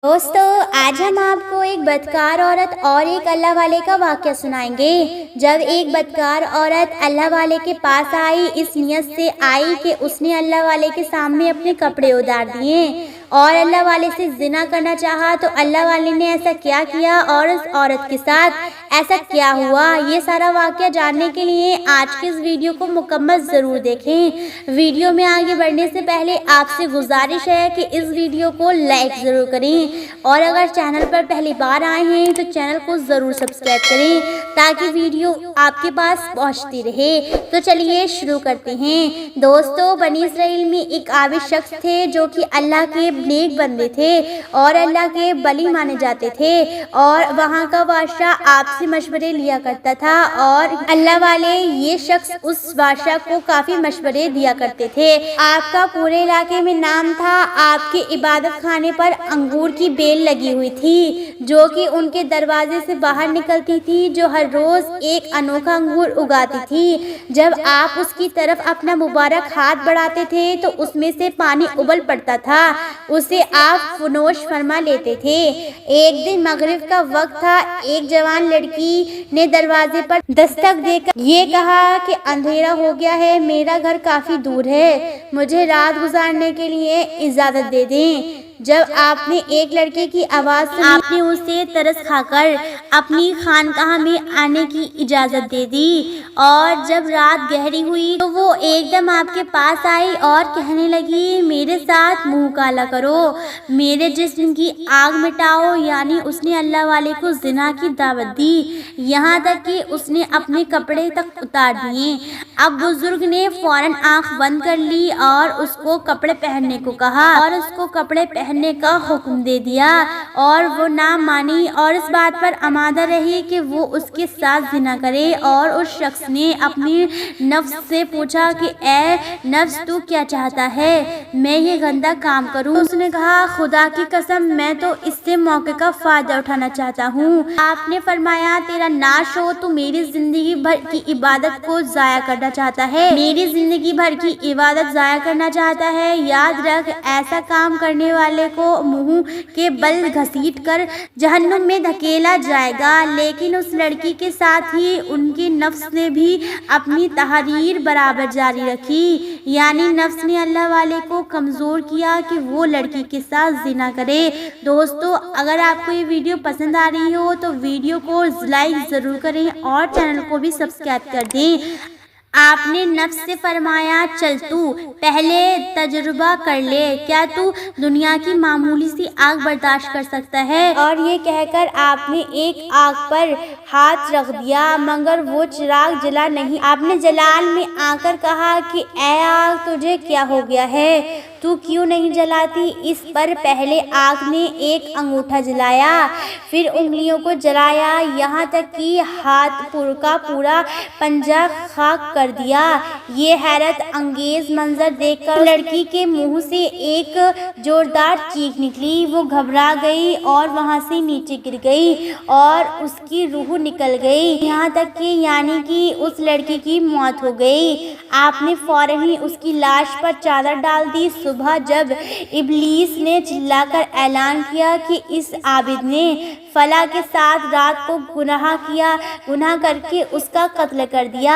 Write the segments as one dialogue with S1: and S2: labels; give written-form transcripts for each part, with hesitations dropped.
S1: दोस्तों, आज हम आपको एक बदकार औरत और एक अल्लाह वाले का वाक़या सुनाएंगे। जब एक बदकार औरत अल्लाह वाले के पास आई, इस नियत से आई कि उसने अल्लाह वाले के सामने अपने कपड़े उतार दिए और अल्लाह वाले से ज़िना करना चाहा, तो अल्लाह वाले ने ऐसा क्या किया और उस औरत के साथ ऐसा क्या हुआ, ये सारा वाक़या जानने के लिए आज के इस वीडियो को मुकम्मल ज़रूर देखें। वीडियो में आगे बढ़ने से पहले आपसे गुजारिश है कि इस वीडियो को लाइक ज़रूर करें और अगर चैनल पर पहली बार आए हैं तो चैनल को ज़रूर सब्सक्राइब करें ताकि वीडियो आपके पास पहुंचती रहे। तो चलिए शुरू करते हैं। दोस्तों, बनी इसराइल में एक आबिद शख्स थे जो कि अल्लाह के नेक बंदे थे और अल्लाह के बली माने जाते थे और वहाँ का बादशाह आपसे मशवरे लिया करता था और अल्लाह वाले ये शख्स उस बादशाह को काफ़ी मशवरे दिया करते थे। आपका पूरे इलाके में नाम था। आपके इबादत खाने पर अंगूर की बेल लगी हुई थी जो कि उनके दरवाजे से बाहर निकलती थी, जो हर रोज एक अनोखा अंगूर उगाती थी। जब आप उसकी तरफ अपना मुबारक हाथ बढ़ाते थे तो उसमें से पानी उबल पड़ता था, उसे आप फनोश फरमा लेते थे। एक दिन मगरिब का वक्त था। एक जवान लड़की ने दरवाजे पर दस्तक देकर ये कहा कि अंधेरा हो गया है, मेरा घर काफी दूर है, मुझे रात गुजारने के लिए इजाजत दे दें। जब आपने एक लड़के की आवाज़ सुनी, आपने उसे तरस खाकर अपनी खानकाह में आने की इजाज़त दे दी और जब रात गहरी हुई तो वो एकदम आपके पास आई और कहने लगी, मेरे साथ मुंह काला करो, मेरे जिस्म की आग मिटाओ। यानी उसने अल्लाह वाले को ज़िना की दावत दी, यहाँ तक कि उसने अपने कपड़े तक उतार दिए। अब बुजुर्ग ने फौरन आँख बंद कर ली और उसको कपड़े पहनने को कहा और उसको कपड़े पहनने का हुक्म दे दिया और वो ना मानी और इस बात पर आमादा रही कि वो उसके साथ ज़िना करे। और उस शख्स ने अपनी नफ्स से पूछा कि ए नफ्स, तू क्या चाहता है, मैं ये गंदा काम करूं? उसने कहा, खुदा की कसम, मैं तो इससे मौके का फ़ायदा उठाना चाहता हूँ। आपने फरमाया, तेरा नाश हो, तू मेरी ज़िंदगी भर की इबादत को ज़ाया करना चाहता है, मेरी ज़िंदगी भर की इबादत ज़ाया करना चाहता है। याद रख, ऐसा काम करने वाले को मुंह के बल घसीट कर जहन्नुम में धकेला जाएगा। लेकिन उस लड़की के साथ ही उनकी नफ्स ने भी अपनी तहरीर बराबर जारी रखी, यानी नफ्स ने अल्लाह वाले को कमज़ोर किया कि वो लड़की के साथ ज़िना करे। दोस्तों, अगर आपको ये वीडियो पसंद आ रही हो तो वीडियो को लाइक ज़रूर करें और चैनल को भी सब्सक्राइब कर दें। आपने नफ्स से फरमाया, चल तू पहले तजुर्बा कर ले, क्या तू दुनिया की मामूली सी आग बर्दाश्त कर सकता है? और ये कहकर आपने एक आग पर हाथ रख दिया मगर वो चिराग जला नहीं। आपने जलाल में आकर कहा कि ऐ आग, तुझे क्या हो गया है, तू क्यों नहीं जलाती? इस पर पहले आग ने एक अंगूठा जलाया, फिर उंगलियों को जलाया, यहाँ तक कि हाथ का पूरा पंजा खाक कर दिया। ये हैरत अंगेज मंजर देखकर लड़की के मुंह से एक जोरदार चीख निकली। वो घबरा गई और वहाँ से नीचे गिर गई और उसकी रूह निकल गई, यहाँ तक कि यानी कि उस लड़की की मौत हो गई। आपने फौरन ही उसकी लाश पर चादर डाल दी। सुबह जब इब्लीस ने चिल्लाकर ऐलान किया कि इस आबिद ने फला के साथ रात को गुनाह करके उसका कत्ल कर दिया,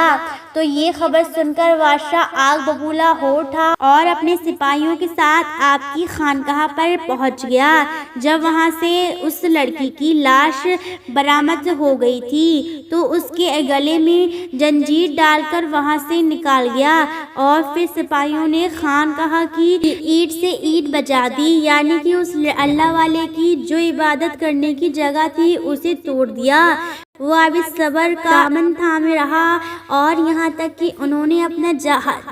S1: तो ये खबर सुनकर बादशाह आग बबूला हो उठा और अपने सिपाहियों के साथ आपकी खानकाह पर पहुंच गया। जब वहां से उस लड़की की लाश बरामद हो गई थी तो उसके गले में जंजीर डालकर वहां से निकाल गया और फिर सिपाहियों ने खानकाह की ईंट से ईंट बजा दी, यानी कि उस अल्लाह वाले की जो इबादत करने की जगह थी उसे तोड़ दिया। वो अभी सब्र का दामन थामे रहा और यहाँ तक कि उन्होंने अपना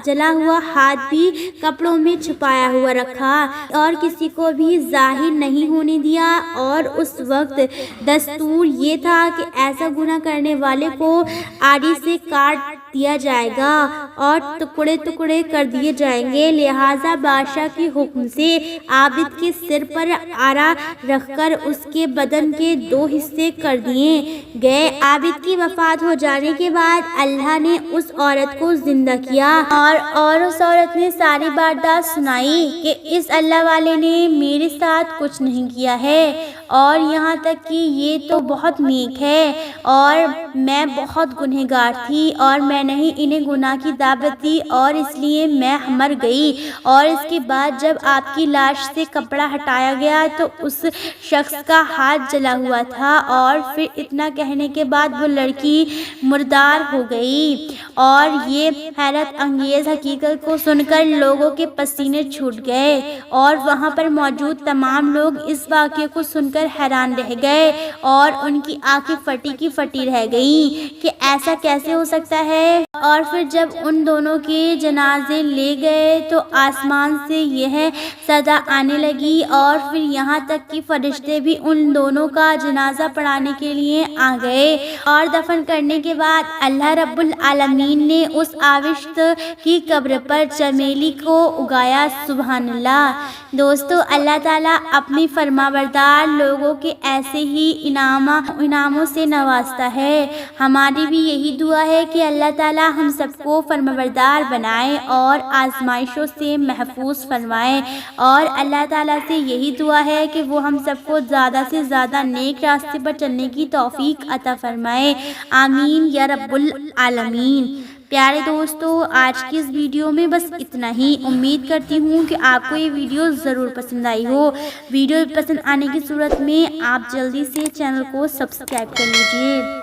S1: जला हुआ हाथ भी कपड़ों में छुपाया हुआ रखा और किसी को भी जाहिर नहीं होने दिया। और उस वक्त दस्तूर ये था कि ऐसा गुनाह करने वाले को आड़ी से काट دیا جائے گا اور ٹکڑے ٹکڑے کر دیے جائیں گے، لہٰذا بادشاہ کے حکم سے عابد کے سر پر آرا رکھ کر اس کے بدن کے 2 حصے کر دیے گئے۔ عابد کی وفات ہو جانے کے بعد اللہ نے اس عورت کو زندہ کیا اور اس عورت نے ساری واردات سنائی کہ اس اللہ والے نے میرے ساتھ کچھ نہیں کیا ہے اور یہاں تک کہ یہ تو بہت نیک ہے اور میں بہت گنہگار تھی اور میں نے ہی انہیں گناہ کی دعوت دی اور اس لیے میں مر گئی۔ اور اس کے بعد جب آپ کی لاش سے کپڑا ہٹایا گیا تو اس شخص کا ہاتھ جلا ہوا تھا اور پھر اتنا کہنے کے بعد وہ لڑکی مردار ہو گئی۔ اور یہ حیرت انگیز حقیقت کو سن کر لوگوں کے پسینے چھوٹ گئے اور وہاں پر موجود تمام لوگ اس واقعے کو سن کر حیران رہ گئے اور ان کی آنکھیں پھٹی کی پھٹی رہ گئیں کہ ایسا کیسے ہو سکتا ہے۔ اور پھر جب ان دونوں کے جنازے لے گئے تو آسمان سے یہ صدا آنے لگی اور پھر یہاں تک کہ فرشتے بھی ان دونوں کا جنازہ پڑھانے کے لیے آ گئے اور دفن کرنے کے بعد اللہ رب العالمین نے اس آوشت کی قبر پر چمیلی کو اگایا۔ سبحان اللہ۔ دوستو، اللہ تعالیٰ اپنی فرمانبردار لوگوں کے ایسے ہی انعاموں سے نوازتا ہے۔ ہماری بھی یہی دعا ہے کہ اللہ تعالیٰ ہم سب کو فرمانبردار بنائے اور آزمائشوں سے محفوظ فرمائے، اور اللہ تعالیٰ سے یہی دعا ہے کہ وہ ہم سب کو زیادہ سے زیادہ نیک راستے پر چلنے کی توفیق عطا فرمائے۔ آمین یا رب العالمین۔ پیارے دوستو، آج کی اس ویڈیو میں بس اتنا ہی۔ امید کرتی ہوں کہ آپ کو یہ ویڈیو ضرور پسند آئی ہو۔ ویڈیو پسند آنے کی صورت میں آپ جلدی سے چینل کو سبسکرائب کر لیجئے۔